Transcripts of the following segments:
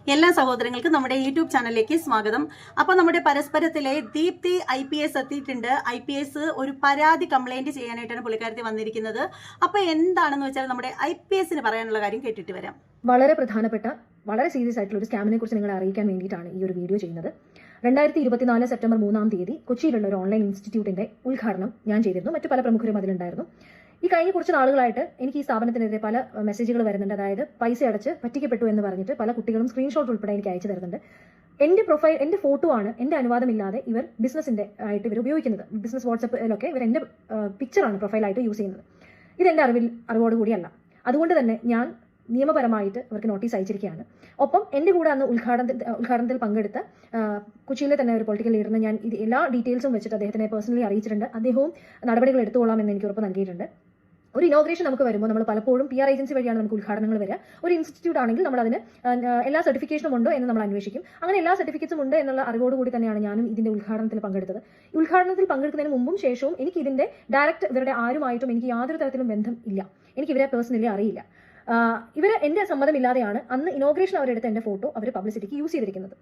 എല്ലാ സഹോദരങ്ങൾക്കും നമ്മുടെ യൂട്യൂബ് ചാനലിലേക്ക് സ്വാഗതം. അപ്പോൾ നമ്മുടെ പരസ്പരത്തിലെ ദീപ്തി IPS എത്തിയിട്ടുണ്ട്. IPS ഒരു പരാതി കംപ്ലൈന്റ് ചെയ്യാനായിട്ടാണ് പുള്ളിക്കാരത്തി വന്നിരിക്കുന്നത്. അപ്പോൾ എന്താണെന്ന് വെച്ചാൽ നമ്മുടെ IPSന് പറയാനുള്ള കാര്യം കേട്ടിട്ട് വരാം. വളരെ പ്രധാനപ്പെട്ട വളരെ സീരിയസ് ആയിട്ടുള്ള ഒരു സ്കാമിനെ കുറിച്ച് നിങ്ങളെ അറിയിക്കാൻ വേണ്ടിയിട്ടാണ് ഈ ഒരു വീഡിയോ ചെയ്യുന്നത്. 2024 സെപ്റ്റംബർ 3 കൊച്ചിയിലുള്ള ഒരു ഓൺലൈൻ ഇൻസ്റ്റിറ്റ്യൂട്ടിന്റെ ഉദ്ഘാടനം ഞാൻ ചെയ്തിരുന്നു. മറ്റു പല പ്രമുഖരും അതിലുണ്ടായിരുന്നു. ഈ കഴിഞ്ഞ കുറച്ച് നാളുകളായിട്ട് എനിക്ക് ഈ സ്ഥാപനത്തിനെതിരെ പല മെസ്സേജുകൾ വരുന്നുണ്ട്. അതായത് പൈസ അടച്ച് പറ്റിക്കപ്പെട്ടു എന്ന് പറഞ്ഞിട്ട് പല കുട്ടികളും സ്ക്രീൻഷോട്ട് ഉൾപ്പെടെ എനിക്ക് അയച്ചു തരുന്നുണ്ട്. എന്റെ പ്രൊഫൈൽ, എന്റെ ഫോട്ടോ ആണ് എന്റെ അനുവാദമില്ലാതെ ഇവർ ബിസിനസിന്റെ ആയിട്ട് ഇവർ ഉപയോഗിക്കുന്നത്. ബിസിനസ് വാട്സപ്പിലൊക്കെ ഇവർ എന്റെ പിക്ചറാണ് പ്രൊഫൈലായിട്ട് യൂസ് ചെയ്യുന്നത്. ഇതെന്റെ അറിവോടുകൂടിയല്ല. അതുകൊണ്ട് തന്നെ ഞാൻ നിയമപരമായിട്ട് അവർക്ക് നോട്ടീസ് അയച്ചിരിക്കുകയാണ്. ഒപ്പം എന്റെ കൂടെ അന്ന് ഉദ്ഘാടനത്തിൽ പങ്കെടുത്ത കൊച്ചിയിലെ തന്നെ ഒരു പൊളിറ്റിക്കൽ ലീഡറിനെ ഞാൻ ഇത് എല്ലാ ഡീറ്റെയിൽസും വെച്ചിട്ട് അദ്ദേഹത്തിനെ പേഴ്സണലി അറിയിച്ചിട്ടുണ്ട്. അദ്ദേഹവും നടപടികൾ എടുത്തുകൊള്ളാമെന്ന് എനിക്ക് ഉറപ്പ് നൽകിയിട്ടുണ്ട്. ഒരു ഇനോഗ്രേഷൻ നമുക്ക് വരുമ്പോൾ നമ്മൾ പലപ്പോഴും PR ഏജൻസി വഴിയാണ് നമുക്ക് ഉദ്ഘാടനങ്ങൾ വരിക. ഒരു ഇൻസ്റ്റിറ്റ്യൂട്ട് ആണെങ്കിൽ നമ്മൾ അതിന് എല്ലാ സർട്ടിഫിക്കേഷനും ഉണ്ടോ എന്ന് നമ്മൾ അന്വേഷിക്കും. അങ്ങനെ എല്ലാ സർട്ടിഫിക്കറ്റ്സും ഉണ്ട് എന്നുള്ള അറിവോടുകൂടി തന്നെയാണ് ഞാനും ഇതിന്റെ ഉദ്ഘാടനത്തിൽ പങ്കെടുത്തത്. ഈ ഉദ്ഘാടനത്തിൽ പങ്കെടുക്കുന്നതിന് മുമ്പും ശേഷവും എനിക്ക് ഇതിന്റെ ഡയറക്റ്റ് ഇവരുടെ ആരുമായിട്ടും എനിക്ക് യാതൊരു തരത്തിലും ബന്ധം ഇല്ല. എനിക്ക് ഇവരെ പേഴ്സണലി അറിയില്ല. ഇവര് എന്റെ സമ്മതമില്ലാതെയാണ് അന്ന് ഇനോഗ്രേഷൻ അവരെടുത്ത് എന്റെ ഫോട്ടോ അവർ പബ്ലിസിറ്റിക്ക് യൂസ് ചെയ്തിരിക്കുന്നത്.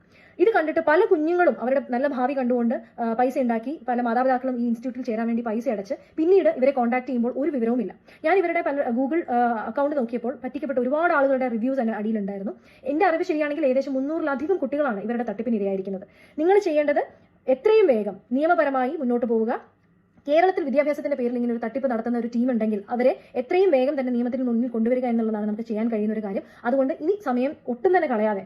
ഇത് കണ്ടിട്ട് പല കുഞ്ഞുങ്ങളും അവരുടെ നല്ല ഭാവി കണ്ടുകൊണ്ട് പൈസ ഉണ്ടാക്കി, പല മാതാപിതാക്കളും ഈ ഇൻസ്റ്റിറ്റ്യൂട്ടിൽ ചേരാൻ വേണ്ടി പൈസ അടച്ച് പിന്നീട് ഇവരെ കോൺടാക്ട് ചെയ്യുമ്പോൾ ഒരു വിവരവുമില്ല. ഞാൻ ഇവരുടെ ഗൂഗിൾ അക്കൗണ്ട് നോക്കിയപ്പോൾ പറ്റിക്കപ്പെട്ട ഒരുപാട് ആളുകളുടെ റിവ്യൂസ് അതിന് അടിയിലുണ്ടായിരുന്നു. എന്റെ അറിവ് ശരിയാണെങ്കിൽ ഏകദേശം 300-ലധികം കുട്ടികളാണ് ഇവരുടെ തട്ടിപ്പിന് ഇരയായിരിക്കുന്നത്. നിങ്ങൾ ചെയ്യേണ്ടത് എത്രയും വേഗം നിയമപരമായി മുന്നോട്ട് പോവുക. കേരളത്തിൽ വിദ്യാഭ്യാസത്തിന്റെ പേരിൽ ഇങ്ങനെ ഒരു തട്ടിപ്പ് നടത്തുന്ന ഒരു ടീം ഉണ്ടെങ്കിൽ അവരെ എത്രയും വേഗം തന്നെ നിയമത്തിന് മുന്നിൽ കൊണ്ടുവരിക എന്നുള്ളതാണ് നമുക്ക് ചെയ്യാൻ കഴിയുന്ന ഒരു കാര്യം. അതുകൊണ്ട് ഇനി സമയം ഒട്ടും തന്നെ കളയാതെ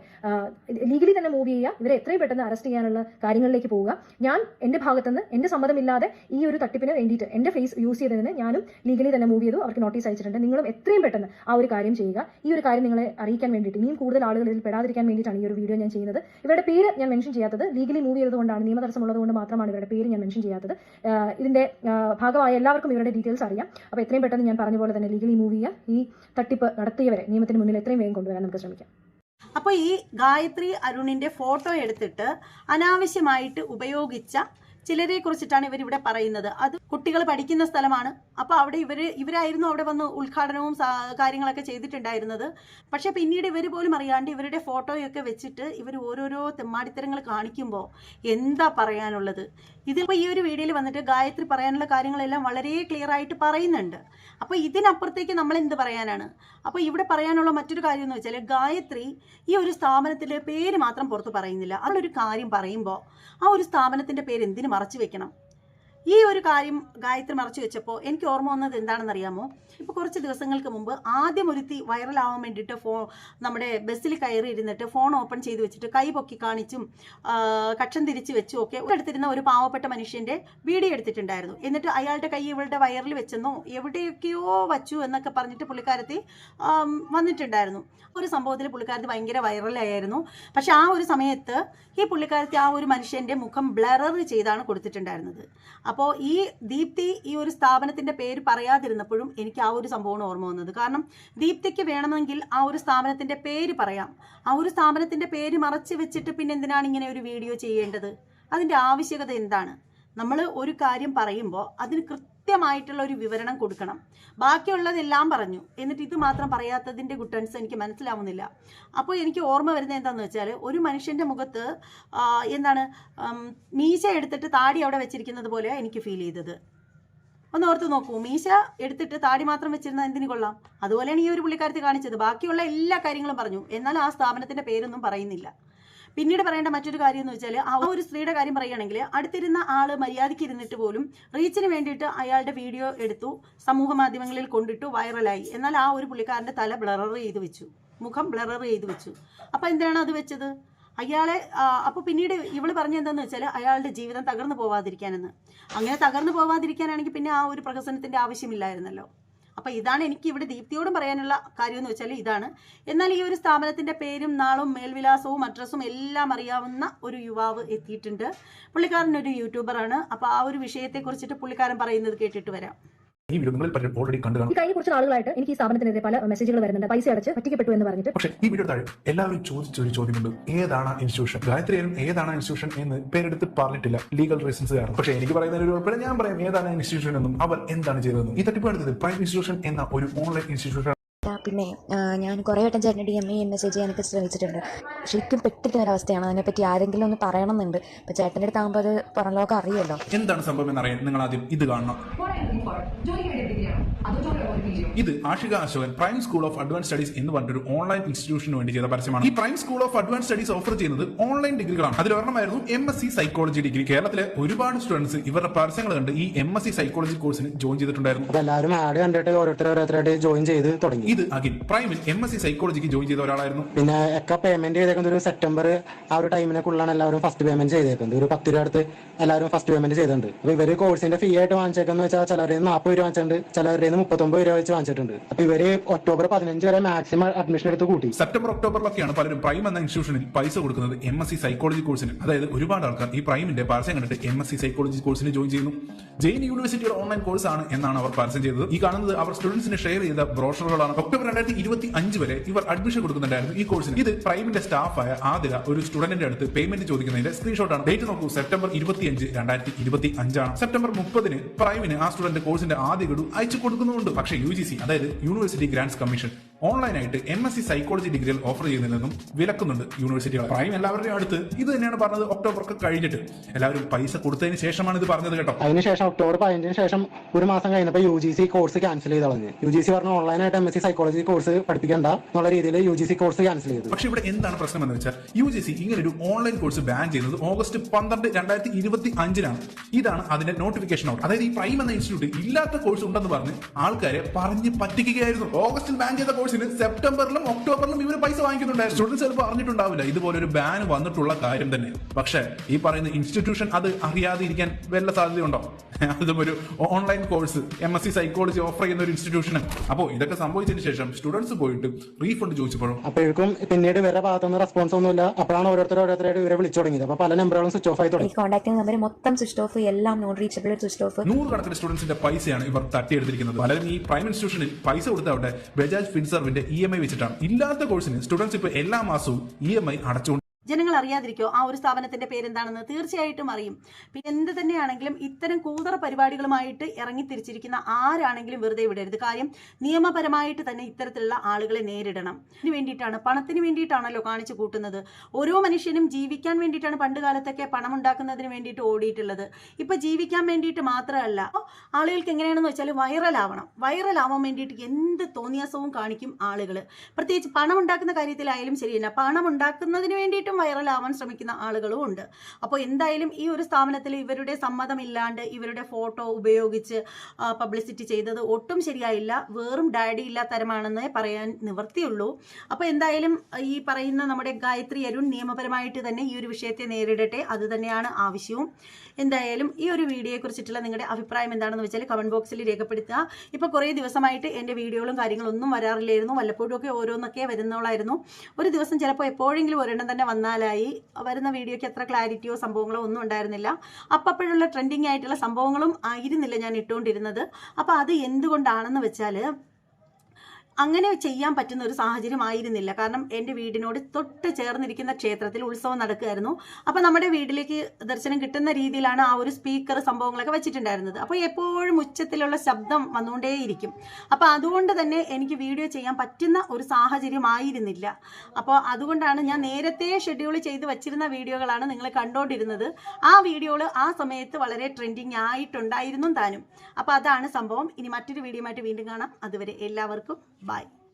ലീഗലി തന്നെ മൂവ് ചെയ്യുക. ഇവരെ എത്രയും പെട്ടെന്ന് അറസ്റ്റ് ചെയ്യാനുള്ള കാര്യങ്ങളിലേക്ക് പോവുക. ഞാൻ എന്റെ ഭാഗത്തുനിന്ന് എന്റെ സമ്മതമില്ലാതെ ഈ ഒരു തട്ടിപ്പിന് വേണ്ടിയിട്ട് എന്റെ ഫേസ് യൂസ് ചെയ്തതിന് ഞാനും ലീഗലി തന്നെ മൂവ് ചെയ്തു. അവർക്ക് നോട്ടീസ് അയച്ചിട്ടുണ്ട്. നിങ്ങളും എത്രയും പെട്ടെന്ന് ആ ഒരു കാര്യം ചെയ്യുക. ഈ ഒരു കാര്യം നിങ്ങളെ അറിയിക്കാൻ വേണ്ടിയിട്ട്, ഇനിയും കൂടുതൽ ആളുകൾ ഇതിൽ പെടാതിരിക്കാൻ വേണ്ടിയിട്ടാണ് ഈ ഒരു വീഡിയോ ഞാൻ ചെയ്യുന്നത്. ഇവരുടെ പേര് ഞാൻ മെൻഷൻ ചെയ്യാത്തത് ലീഗലി മൂവ് ചെയ്തതുകൊണ്ടാണ്, നിയമതടസ്സമുള്ളതുകൊണ്ട് മാത്രമാണ് ഇവരുടെ പേര് ഞാൻ മെൻഷൻ ചെയ്യാത്തത്. ഇതിന്റെ ഭാഗമായ എല്ലാവർക്കും ഇവരുടെ ഡീറ്റെയിൽസ് അറിയാം. അപ്പോൾ എത്രയും പെട്ടെന്ന് ഞാൻ പറഞ്ഞ പോലെ തന്നെ ലീഗലി മൂവ് ചെയ്യുക. ഈ തട്ടിപ്പ് നടത്തിയവരെ നിയമത്തിന് മുന്നിൽ എത്രയും വേഗം കൊണ്ടുവരാൻ നമുക്ക് ശ്രമിക്കാം. അപ്പോൾ ഈ ഗായത്രി അരുണിന്റെ ഫോട്ടോ എടുത്തിട്ട് അനാവശ്യമായിട്ട് ഉപയോഗിച്ച ചിലരെ കുറിച്ചിട്ടാണ് ഇവരിവിടെ പറയുന്നത്. അത് കുട്ടികൾ പഠിക്കുന്ന സ്ഥലമാണ്. അപ്പോൾ അവിടെ ഇവരായിരുന്നു അവിടെ വന്ന് ഉദ്ഘാടനവും കാര്യങ്ങളൊക്കെ ചെയ്തിട്ടുണ്ടായിരുന്നത്. പക്ഷെ പിന്നീട് ഇവർ പോലും അറിയാണ്ട് ഇവരുടെ ഫോട്ടോയൊക്കെ വെച്ചിട്ട് ഇവർ ഓരോരോ തെമ്മാടിത്തരങ്ങൾ കാണിക്കുമ്പോൾ എന്താ പറയാനുള്ളത്? ഇതിപ്പോൾ ഈ ഒരു വീഡിയോയിൽ വന്നിട്ട് ഗായത്രി പറയാനുള്ള കാര്യങ്ങളെല്ലാം വളരെ ക്ലിയർ ആയിട്ട് പറയുന്നുണ്ട്. അപ്പോൾ ഇതിനപ്പുറത്തേക്ക് നമ്മൾ എന്ത് പറയാനാണ്? അപ്പോൾ ഇവിടെ പറയാനുള്ള മറ്റൊരു കാര്യം എന്ന് വെച്ചാൽ, ഗായത്രി ഈ ഒരു സ്ഥാപനത്തിൻ്റെ പേര് മാത്രം പുറത്ത് പറയുന്നില്ല. അതിലൊരു കാര്യം പറയുമ്പോൾ ആ ഒരു സ്ഥാപനത്തിൻ്റെ പേര് എന്തിനു മറച്ചു വെക്കണം? ഈ ഒരു കാര്യം ഗായത്രി മറച്ചു വെച്ചപ്പോൾ എനിക്ക് ഓർമ്മ വന്നത് എന്താണെന്ന് അറിയാമോ? ഇപ്പോൾ കുറച്ച് ദിവസങ്ങൾക്ക് മുമ്പ് ആദ്യം ഒരുത്തി വൈറലാവാൻ വേണ്ടിയിട്ട് നമ്മുടെ ബസ്സിൽ കയറി ഇരുന്നിട്ട് ഫോൺ ഓപ്പൺ ചെയ്ത് വെച്ചിട്ട് കൈ പൊക്കി കാണിച്ചും കക്ഷം തിരിച്ച് വെച്ചും ഒക്കെ എടുത്തിരുന്ന ഒരു പാവപ്പെട്ട മനുഷ്യൻ്റെ വീഡിയോ എടുത്തിട്ടുണ്ടായിരുന്നു. എന്നിട്ട് അയാളുടെ കൈ ഇവളുടെ വയറിൽ വെച്ചെന്നോ എവിടെയൊക്കെയോ വച്ചു എന്നൊക്കെ പറഞ്ഞിട്ട് പുള്ളിക്കാരത്തി വന്നിട്ടുണ്ടായിരുന്നു. ഒരു സംഭവത്തിൽ പുള്ളിക്കാരത്തി ഭയങ്കര വൈറലായിരുന്നു. പക്ഷെ ആ ഒരു സമയത്ത് ഈ പുള്ളിക്കാരത്തി ആ ഒരു മനുഷ്യൻ്റെ മുഖം ബ്ലറർ ചെയ്താണ് കൊടുത്തിട്ടുണ്ടായിരുന്നത്. അപ്പോൾ ഈ ദീപ്തി ഈ ഒരു സ്ഥാപനത്തിൻ്റെ പേര് പറയാതിരുന്നപ്പോഴും എനിക്ക് ആ ഒരു സംഭവമാണ് ഓർമ്മ വന്നത്. കാരണം ദീപ്തിക്ക് വേണമെങ്കിൽ ആ ഒരു സ്ഥാപനത്തിൻ്റെ പേര് പറയാം. ആ ഒരു സ്ഥാപനത്തിൻ്റെ പേര് മറച്ച് വെച്ചിട്ട് പിന്നെ എന്തിനാണ് ഇങ്ങനെ ഒരു വീഡിയോ ചെയ്യേണ്ടത്? അതിൻ്റെ ആവശ്യകത എന്താണ്? നമ്മൾ ഒരു കാര്യം പറയുമ്പോൾ അതിന് കൃത്യമായിട്ടുള്ള ഒരു വിവരണം കൊടുക്കണം. ബാക്കിയുള്ളതെല്ലാം പറഞ്ഞു, എന്നിട്ട് ഇത് മാത്രം പറയാത്തതിൻ്റെ ഗുട്ടൻസ് എനിക്ക് മനസ്സിലാവുന്നില്ല. അപ്പോൾ എനിക്ക് ഓർമ്മ വരുന്നത് എന്താണെന്ന് വെച്ചാൽ, ഒരു മനുഷ്യൻ്റെ മുഖത്ത് മീശ എടുത്തിട്ട് താടി അവിടെ വെച്ചിരിക്കുന്നത് പോലെ എനിക്ക് ഫീൽ ചെയ്തത്. ഒന്ന് ഓർത്ത് നോക്കൂ, മീശ എടുത്തിട്ട് താടി മാത്രം വെച്ചിരുന്ന എന്തിനു കൊള്ളാം? അതുപോലെയാണ് ഈ ഒരു പുള്ളിക്കാരത്തി കാണിച്ചത്. ബാക്കിയുള്ള എല്ലാ കാര്യങ്ങളും പറഞ്ഞു, എന്നാൽ ആ സ്ഥാപനത്തിൻ്റെ പേരൊന്നും പറയുന്നില്ല. പിന്നീട് പറയേണ്ട മറ്റൊരു കാര്യം എന്ന് വെച്ചാൽ, ആ ഒരു സ്ത്രീയുടെ കാര്യം പറയുകയാണെങ്കിൽ, അടുത്തിരുന്ന ആള് മര്യാദയ്ക്ക് ഇരുന്നിട്ട് പോലും റീച്ചിന് വേണ്ടിയിട്ട് അയാളുടെ വീഡിയോ എടുത്തു സമൂഹ മാധ്യമങ്ങളിൽ കൊണ്ടിട്ടു, വൈറലായി. എന്നാൽ ആ ഒരു പുള്ളിക്കാരൻ്റെ തല ബ്ലറർ ചെയ്ത് വെച്ചു, മുഖം ബ്ലറർ ചെയ്ത് വെച്ചു. അപ്പോൾ എന്തിനാണ് അത് വെച്ചത്? അയാളെ അപ്പോൾ പിന്നീട് ഇവള് പറഞ്ഞ എന്താണെന്ന് വെച്ചാൽ, അയാളുടെ ജീവിതം തകർന്നു പോവാതിരിക്കാനെന്ന്. അങ്ങനെ തകർന്നു പോവാതിരിക്കാനാണെങ്കിൽ പിന്നെ ആ ഒരു പ്രഹസനത്തിൻ്റെ ആവശ്യമില്ലായിരുന്നല്ലോ. അപ്പോൾ ഇതാണ് എനിക്ക് ഇവിടെ ദീപ്തിയോടും പറയാനുള്ള കാര്യം എന്ന് വെച്ചാൽ ഇതാണ്. എന്നാൽ ഈ ഒരു സ്ഥാപനത്തിൻ്റെ പേരും നാളും മേൽവിലാസവും അഡ്രസ്സും എല്ലാം അറിയാവുന്ന ഒരു യുവാവ് എത്തിയിട്ടുണ്ട്. പുള്ളിക്കാരൻ ഒരു യൂട്യൂബറാണ്. അപ്പോൾ ആ ഒരു വിഷയത്തെക്കുറിച്ചിട്ട് പുള്ളിക്കാരൻ പറയുന്നത് കേട്ടിട്ട് വരാം. ഈ വീഡിയോ നിങ്ങൾ ഓൾറെഡി കണ്ടു. ഈ കഴിഞ്ഞ കുറച്ച് നാളുകളായിട്ട് എനിക്ക് ഈ സ്ഥാപനത്തിനെതിരെ പല മെസ്സേജുകൾ വരുന്നുണ്ട്. പൈസ അടച്ച് പറ്റിക്കപ്പെട്ടു എന്ന് പറഞ്ഞിട്ട്. പക്ഷേ ഈ വീഡിയോ താഴെ എല്ലാവരും ചോദിച്ച ഒരു ചോദ്യമുണ്ട്, ഏതാണ് ഇൻസ്റ്റിറ്റ്യൂഷൻ? ഗായത്രിയും ഏതാണ് ഇൻസ്റ്റിറ്റ്യൂഷൻ എന്ന് പേരെടുത്ത് പറഞ്ഞിട്ടില്ല, ലീഗൽ റീസൺസ് കാരണം. പക്ഷേ എനിക്ക് പറയുന്ന ഒരു കുഴപ്പമില്ല, ഞാൻ പറയാം ഏതാണ് ഇൻസ്റ്റിറ്റ്യൂഷൻ എന്നും അവർ എന്താണ് ചെയ്തതെന്നും. ഈ തട്ടിപ്പ് നടത്തിയത് പ്രൈം ഇൻസ്റ്റിറ്റ്യൂഷൻ എന്ന ഒരു ഓൺലൈൻ ഇൻസ്റ്റിറ്റ്യൂഷൻ പിന്നെ ഞാൻ കുറേ വട്ടം ചേട്ടൻ്റെ DMA മെസ്സേജ് ചെയ്യാനൊക്കെ ശ്രമിച്ചിട്ടുണ്ട്. ശരിക്കും പെട്ടിട്ട് ഒരവസ്ഥയാണ്. അതിനെപ്പറ്റി ആരെങ്കിലും ഒന്ന് പറയണമെന്നുണ്ട്. അപ്പോൾ ചേട്ടൻ്റെ അടുത്താകുമ്പോൾ അത് പുറം ലോകം അറിയുമല്ലോ. എന്താണ് സംഭവം എന്നറിയാൻ നിങ്ങൾ ആദ്യം ഇത് കാണണം. ഇത് Aashiq Ashokan prime school of advance studies എന്ന് പറഞ്ഞൊരു ഓൺലൈൻ ഇൻസ്റ്റിറ്റ്യൂഷന് വേണ്ടി ചെയ്ത പരസ്യമാണ്. ഈ prime school of advance studies offer ചെയ്യുന്നത് ഓൺലൈൻ ഡിഗ്രികളാണ്. അതിലൊരെണ്ണമായിരുന്നു MSc psychology degree. കേരളത്തിലെ ഒരുപാട് സ്റ്റുഡൻസ് ഇവരുടെ പരസ്യങ്ങൾ കണ്ട് ഈ MSc സൈക്കോളജി കോഴ്സിന് ജോയിൻ ചെയ്തിട്ടുണ്ടായിരുന്നു. എല്ലാവരും ആഡ് കണ്ടിട്ട് ഓരോരുത്തരായിട്ട് ജോയിൻ ചെയ്ത് തുടങ്ങി. ഇത് അഖിൽ പ്രൈമിൽ MSc സൈക്കോളജിക്ക് ജോയിൻ ചെയ്ത ഒരാളായിരുന്നു. പിന്നെ ഒക്കെ പേയ്മെന്റ് ചെയ്തേക്കുന്നത് ഒരു സെപ്റ്റംബർ ആ ഒരു ടൈമിനൊക്കെയാണ് എല്ലാവരും ഫസ്റ്റ് പേയ്മെന്റ് ചെയ്തേക്കുന്നത്. ഒരു 10 രൂപ അടുത്ത് എല്ലാവരും ഫസ്റ്റ് പേയ്മെന്റ് ചെയ്തിട്ടുണ്ട്. അപ്പൊ ഇവര് കോഴ്സിന്റെ ഫീ ആയിട്ട് വാങ്ങിച്ചേക്കെന്ന് വെച്ചാൽ ചിലരുടെ 40 രൂപ വാങ്ങിച്ചിട്ടുണ്ട്, ചിലരുടെ 39 രൂപ വെച്ച് വാങ്ങിച്ചിട്ടുണ്ട്. അപ്പൊ ഇവര് ഒക്ടോബർ 15 വരെ മാക്സിമം അഡ്മിഷൻ എടുത്ത് കൂട്ടി. സെപ്റ്റംബർ ഒക്ടോബറിലൊക്കെയാണ് പലരും പ്രൈം എന്ന ഇൻസ്റ്റിറ്റ്യൂഷനിൽ പൈസ കൊടുക്കുന്നത് MSc സൈക്കോളജി കോഴ്സിന്. അതായത് ഒരുപാട് ആൾക്കാർ ഈ പ്രൈമിന്റെ പരസ്യം കണ്ടിട്ട് MSc സൈക്കോളജി കോഴ്സിന് ജോയിൻ ചെയ്യുന്നു. ജെയിൻ യൂണിവേഴ്സിറ്റിയുടെ ഓൺലൈൻ കോഴ്സ് ആണ് എന്നാണ് അവർ പരസ്യം ചെയ്തത്. ഈ കാണുന്നത് അവർ സ്റ്റുഡൻസിന് ഷെയർ ചെയ്ത ബ്രോഷറുകളാണ്. ഒക്ടോബർ 2025 വരെ ഇവർ അഡ്മിഷൻ കൊടുക്കുന്നുണ്ടായിരുന്നു ഈ കോഴ്സിന്. ഇത് പ്രൈമിന്റെ സ്റ്റാഫായ ആതിര ഒരു സ്റ്റുഡന്റിന്റെ അടുത്ത് പേയ്മെന്റ് ചോദിക്കുന്നതിന്റെ സ്ക്രീൻഷോട്ടാണ്. ഡേറ്റ് നോക്കൂ, സെപ്റ്റംബർ 25, 2025 ആണ്. സെപ്റ്റംബർ 30 പ്രൈമിന് ആ സ്റ്റുഡന്റ് കോഴ്സിന്റെ ആദ്യ ഗഡു അയച്ചു കൊടുക്കുന്നുണ്ട്. പക്ഷേ UGC അതായത് യൂണിവേഴ്സിറ്റി ഗ്രാന്റ്സ് കമ്മീഷൻ ഓൺലൈനായിട്ട് MSc സൈക്കോളജി ഡിഗ്രികൾ ഓഫർ ചെയ്യുന്നതിൽ വിലക്കുന്നുണ്ട് യൂണിവേഴ്സിറ്റികൾ. പ്രൈം എല്ലാവരുടെയും അടുത്ത് ഇത് തന്നെയാണ് പറഞ്ഞത്. ഒക്ടോബർ ഒക്കെ കഴിഞ്ഞിട്ട് എല്ലാവരും പൈസ കൊടുത്തതിന് ശേഷമാണ് ഇത് പറഞ്ഞത് കേട്ടോ. അതിനുശേഷം ഒക്ടോബർ 15 ശേഷം ഒരു മാസം കഴിഞ്ഞപ്പോൾ UGC കോഴ്സ് ക്യാൻസൽ ചെയ്ത് കളഞ്ഞു. UGC പറഞ്ഞു ഓൺലൈനായിട്ട് MSc സൈക്കോളജി കോഴ്സ് പഠിപ്പിക്കേണ്ട എന്നുള്ള രീതിയിൽ UGC കോഴ്സ് ക്യാൻസൽ ചെയ്തു. പക്ഷേ ഇവിടെ എന്താണ് പ്രശ്നം എന്ന് വെച്ചാൽ UGC ഇങ്ങനെ ഒരു ഓൺലൈൻ കോഴ്സ് ബാൻ ചെയ്യുന്നത് ഓഗസ്റ്റ് 12, 2025 ഇതാണ് അതിന്റെ നോട്ടിഫിക്കേഷൻ ഔട്ട്. അതായത് ഈ പ്രൈം എന്ന ഇൻസ്റ്റിറ്റ്യൂട്ട് ഇല്ലാത്ത കോഴ്സ് ഉണ്ടെന്ന് പറഞ്ഞ് ആൾക്കാരെ പറഞ്ഞ് പറ്റിക്കുകയായിരുന്നു. ഓഗസ്റ്റിൽ ബാൻ ചെയ്ത കോഴ്സിന് സെപ്റ്റംബറിലും ഒക്ടോബറിലും ഇവർ പൈസ വാങ്ങിക്കുന്നുണ്ടായിരുന്നു. സ്റ്റുഡൻസ് ചിലപ്പോൾ അറിഞ്ഞിട്ടുണ്ടാവില്ല ഇതുപോലെ ഒരു ബാൻ വന്നിട്ടുള്ള കാര്യം തന്നെ. പക്ഷേ ഈ പറയുന്ന ഇൻസ്റ്റിറ്റ്യൂഷൻ അത് അറിയാതെ ഇരിക്കാൻ വല്ല സാധ്യതയുണ്ടോ? അതും ഒരു online course MSc psychology offer ചെയ്യുന്ന ഒരു ഇൻസ്റ്റിറ്റ്യൂഷന്. അപ്പോൾ ഇതൊക്കെ സംഭവിച്ചതിന് ശേഷം സ്റ്റുഡൻസ് പോയിട്ട് റീഫണ്ട് ചോദിച്ചപ്പോഴും അപ്പോഴേക്കും പിന്നീട് ഇവരുടെ ഭാഗത്തുനിന്ന് റെസ്പോൺസ് ഒന്നുമില്ല. അപ്പോഴാണ് ഓരോരുത്തരായിട്ട് ഇവരെ വിളിച്ചു തുടങ്ങിയത്. അപ്പോൾ പല നമ്പറുകളും സ്വിച്ച് ഓഫ് ആയി തുടങ്ങി. കോൺടാക്ട് നമ്പർ മൊത്തം സ്വിച്ച് ഓഫ്, എല്ലാം നോൺ റീച്ചബിൾ, സ്വിച്ച് ഓഫ്. 100 കണക്കിന് സ്റ്റുഡൻസിന്റെ പൈസയാണ് ഇവർ തട്ടിയെടുത്തിരിക്കുന്നത്. പലരും ഈ പ്രൈം ഇൻസ്റ്റിറ്റ്യൂഷനിൽ പൈസ കൊടുത്തവിടെ ബജാജ് ഫിൻസർവിന്റെ EMI വെച്ചിട്ടാണ്. ഇല്ലാത്ത കോഴ്സിന് സ്റ്റുഡൻസ് ഇപ്പോൾ എല്ലാ മാസവും EMI അടച്ചുകൊണ്ട് ജനങ്ങൾ അറിയാതിരിക്കോ ആ ഒരു സ്ഥാപനത്തിന്റെ പേരെന്താണെന്ന്? തീർച്ചയായിട്ടും അറിയും. പിന്നെ എന്ത് തന്നെയാണെങ്കിലും ഇത്തരം കൂതറ പരിപാടികളുമായിട്ട് ഇറങ്ങിത്തിരിച്ചിരിക്കുന്ന ആരാണെങ്കിലും വെറുതെ വിടരുത്. കാര്യം നിയമപരമായിട്ട് തന്നെ ഇത്തരത്തിലുള്ള ആളുകളെ നേരിടണം. ഇതിന് വേണ്ടിയിട്ടാണ്, പണത്തിന് വേണ്ടിയിട്ടാണല്ലോ കാണിച്ചു കൂട്ടുന്നത്. ഓരോ മനുഷ്യനും ജീവിക്കാൻ വേണ്ടിയിട്ടാണ് പണ്ട് കാലത്തൊക്കെ പണം ഉണ്ടാക്കുന്നതിന് വേണ്ടിയിട്ട് ഓടിയിട്ടുള്ളത്. ഇപ്പൊ ജീവിക്കാൻ വേണ്ടിയിട്ട് മാത്രമല്ല, ആളുകൾക്ക് എങ്ങനെയാണെന്ന് വെച്ചാൽ വൈറലാവാൻ വേണ്ടിയിട്ട് എന്ത് തോന്നിയാസവും കാണിക്കും ആളുകൾ. പ്രത്യേകിച്ച് പണം ഉണ്ടാക്കുന്ന കാര്യത്തിലായാലും ശരിയല്ല, പണം ഉണ്ടാക്കുന്നതിന് വേണ്ടിയിട്ട് വൈറലാവാൻ ശ്രമിക്കുന്ന ആളുകളും ഉണ്ട്. അപ്പോൾ എന്തായാലും ഈ ഒരു സ്ഥാപനത്തിൽ ഇവരുടെ സമ്മതമില്ലാണ്ട് ഇവരുടെ ഫോട്ടോ ഉപയോഗിച്ച് പബ്ലിസിറ്റി ചെയ്തത് ഒട്ടും ശരിയായില്ല. വെറും ഡാഡി ഇല്ലാ തരമാണെന്നേ പറയാൻ നിവർത്തിയുള്ളൂ. അപ്പോൾ എന്തായാലും ഈ പറയുന്ന നമ്മുടെ ഗായത്രി അരുൺ നിയമപരമായിട്ട് തന്നെ ഈ ഒരു വിഷയത്തെ നേരിടട്ടെ. അത് തന്നെയാണ് ആവശ്യവും. എന്തായാലും ഈ ഒരു വീഡിയോയെ കുറിച്ചിട്ടുള്ള നിങ്ങളുടെ അഭിപ്രായം എന്താണെന്ന് വെച്ചാൽ കമന്റ് ബോക്സിൽ രേഖപ്പെടുത്തുക. ഇപ്പോൾ കുറേ ദിവസമായിട്ട് എൻ്റെ വീഡിയോകളും കാര്യങ്ങളൊന്നും വരാറില്ലായിരുന്നു. വല്ലപ്പോഴും ഒക്കെ ഓരോന്നൊക്കെ വരുന്നോളായിരുന്നു. ഒരു ദിവസം ചിലപ്പോൾ എപ്പോഴെങ്കിലും ഒരെണ്ണം തന്നെ വന്നാലായി. വരുന്ന വീഡിയോയ്ക്ക് അത്ര ക്ലാരിറ്റിയോ സംഭവങ്ങളോ ഒന്നും ഉണ്ടായിരുന്നില്ല. അപ്പോഴുള്ള ട്രെൻഡിങ് ആയിട്ടുള്ള സംഭവങ്ങളും ആയിരുന്നില്ല ഞാൻ ഇട്ടുകൊണ്ടിരുന്നത്. അപ്പോൾ അത് എന്തുകൊണ്ടാണെന്ന് വെച്ചാൽ അങ്ങനെ ചെയ്യാൻ പറ്റുന്ന ഒരു സാഹചര്യം ആയിരുന്നില്ല. കാരണം എൻ്റെ വീടിനോട് തൊട്ട് ചേർന്നിരിക്കുന്ന ക്ഷേത്രത്തിൽ ഉത്സവം നടക്കുകയായിരുന്നു. അപ്പോൾ നമ്മുടെ വീട്ടിലേക്ക് ദർശനം കിട്ടുന്ന രീതിയിലാണ് ആ ഒരു സ്പീക്കർ സംഭവങ്ങളൊക്കെ വെച്ചിട്ടുണ്ടായിരുന്നത്. അപ്പോൾ എപ്പോഴും ഉച്ചത്തിലുള്ള ശബ്ദം വന്നുകൊണ്ടേയിരിക്കും. അപ്പോൾ അതുകൊണ്ട് തന്നെ എനിക്ക് വീഡിയോ ചെയ്യാൻ പറ്റുന്ന ഒരു സാഹചര്യം ആയിരുന്നില്ല. അപ്പോൾ അതുകൊണ്ടാണ് ഞാൻ നേരത്തെ ഷെഡ്യൂൾ ചെയ്ത് വച്ചിരുന്ന വീഡിയോകളാണ് നിങ്ങൾ കണ്ടുകൊണ്ടിരുന്നത്. ആ വീഡിയോകൾ ആ സമയത്ത് വളരെ ട്രെൻഡിങ് ആയിട്ടുണ്ടായിരുന്നു താനും. അപ്പോൾ അതാണ് സംഭവം. ഇനി മറ്റൊരു വീഡിയോ ആയിട്ട് വീണ്ടും കാണാം. അതുവരെ എല്ലാവർക്കും ബൈ.